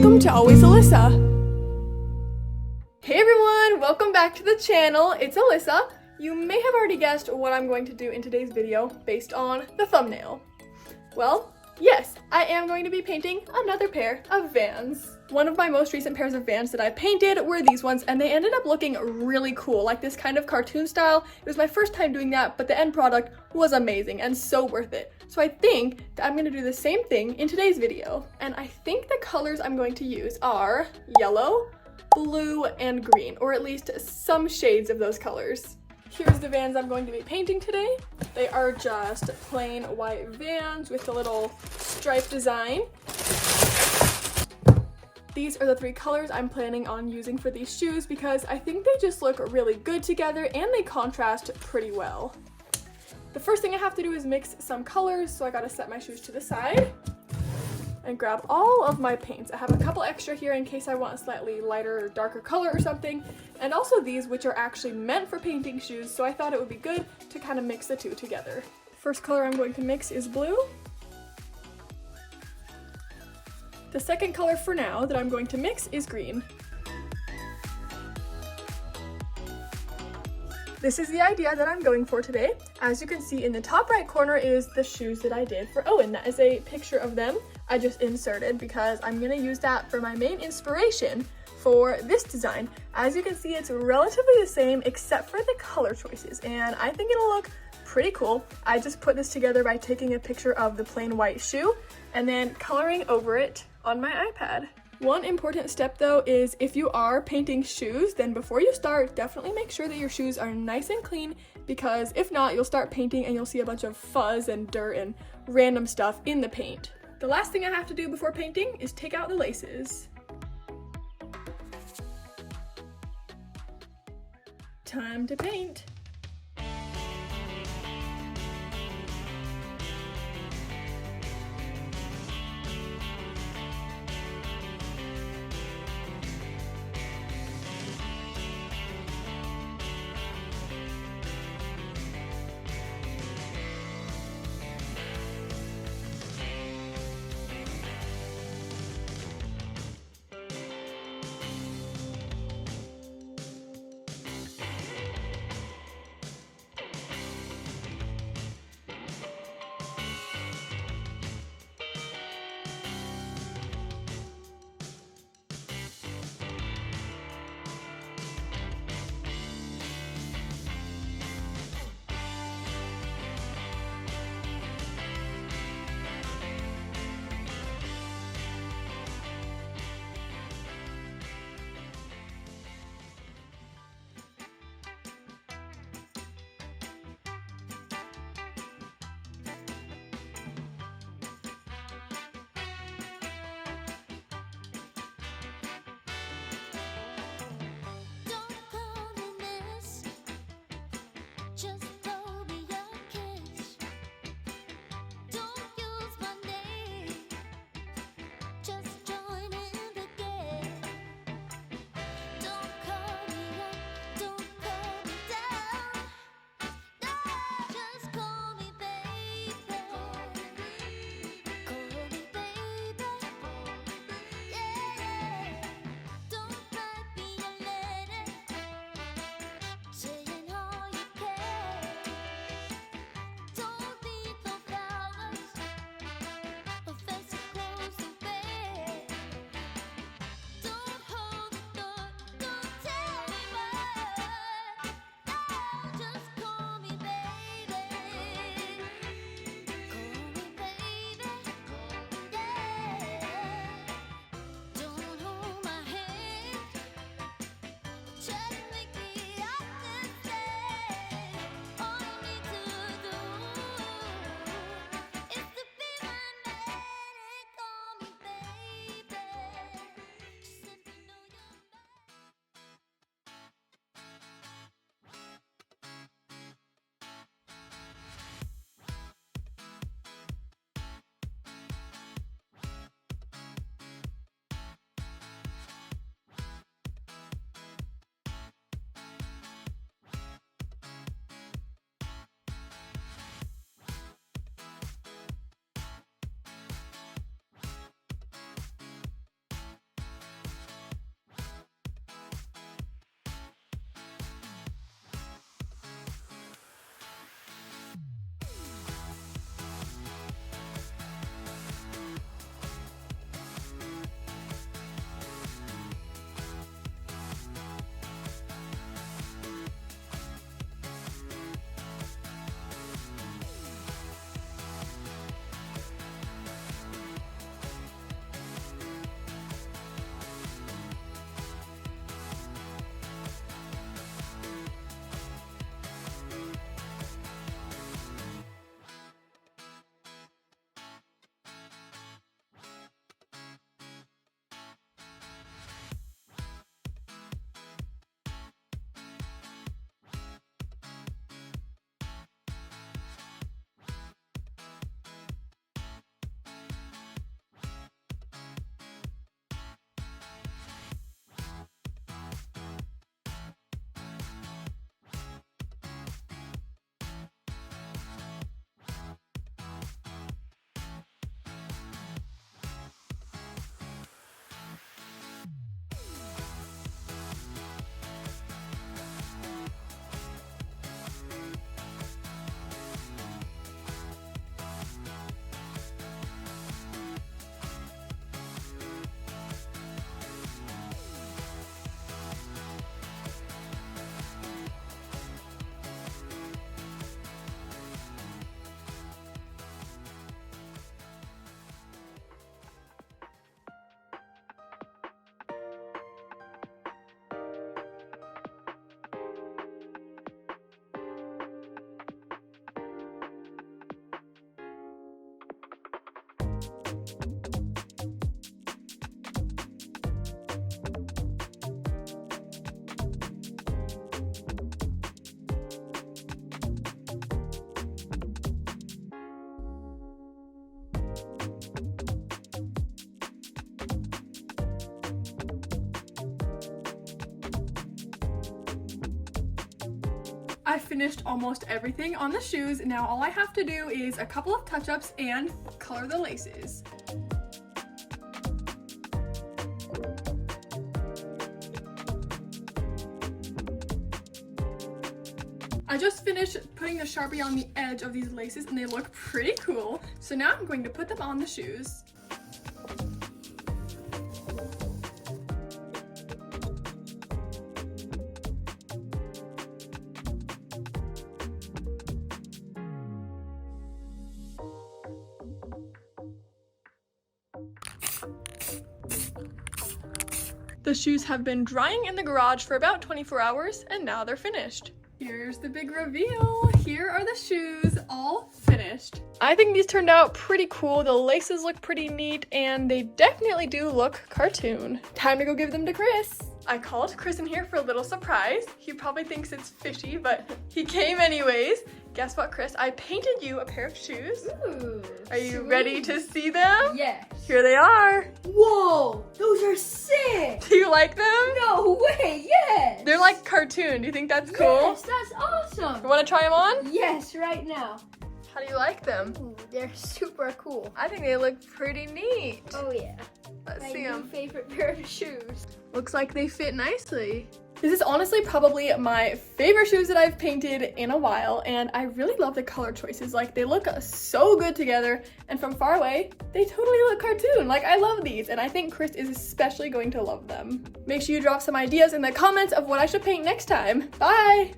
welcome to Always Alyssa. Hey everyone, welcome back to the channel. It's Alyssa. You may have already guessed what I'm going to do in today's video based on the thumbnail. Well, yes, I am going to be painting another pair of Vans. One of my most recent pairs of Vans that I painted were these ones, and they ended up looking really cool, like this kind of cartoon style. It was my first time doing that, but the end product was amazing and so worth it. So I think that I'm gonna do the same thing in today's video. And I think the colors I'm going to use are yellow, blue, and green, or at least some shades of those colors. Here's the Vans I'm going to be painting today. They are just plain white Vans with a little stripe design. These are the three colors I'm planning on using for these shoes because I think they just look really good together and they contrast pretty well. The first thing I have to do is mix some colors, so I gotta set my shoes to the side and grab all of my paints. I have a couple extra here in case I want a slightly lighter or darker color or something, and also these, which are actually meant for painting shoes, so I thought it would be good to kind of mix the two together. First color I'm going to mix is blue. The second color for now that I'm going to mix is green. This is the idea that I'm going for today. As you can see in the top right corner is the shoes that I did for Owen. That is a picture of them I just inserted because I'm gonna use that for my main inspiration for this design. As you can see, it's relatively the same except for the color choices, and I think it'll look pretty cool. I just put this together by taking a picture of the plain white shoe and then coloring over it on my iPad. One important step though is if you are painting shoes, then before you start, definitely make sure that your shoes are nice and clean, because if not, you'll start painting and you'll see a bunch of fuzz and dirt and random stuff in the paint. The last thing I have to do before painting is take out the laces. Time to paint. I finished almost everything on the shoes. Now all I have to do is a couple of touch-ups and color the laces. I just finished putting the Sharpie on the edge of these laces and they look pretty cool. So now I'm going to put them on the shoes. The shoes have been drying in the garage for about 24 hours and now they're finished. Here's the big reveal. Here are the shoes all finished. I think these turned out pretty cool. The laces look pretty neat and they definitely do look cartoon. Time to go give them to Chris. I called Chris in here for a little surprise. He probably thinks it's fishy, but he came anyways. Guess what, Chris? I painted you a pair of shoes. Ooh, are you sweet. ready to see them? Yes. Here they are. Whoa, those are sick. Do you like them? No way, yes. They're like cartoon. Do you think that's cool? Yes, that's awesome. You want to try them on? Yes, right now. How do you like them? Ooh, they're super cool. I think they look pretty neat. Oh yeah. Let's My see new them. favorite pair of shoes. Looks like they fit nicely. This is honestly probably my favorite shoes that I've painted in a while, and I really love the color choices. Like, they look so good together, and from far away, they totally look cartoon. Like, I love these, and I think Chris is especially going to love them. Make sure you drop some ideas in the comments of what I should paint next time. Bye!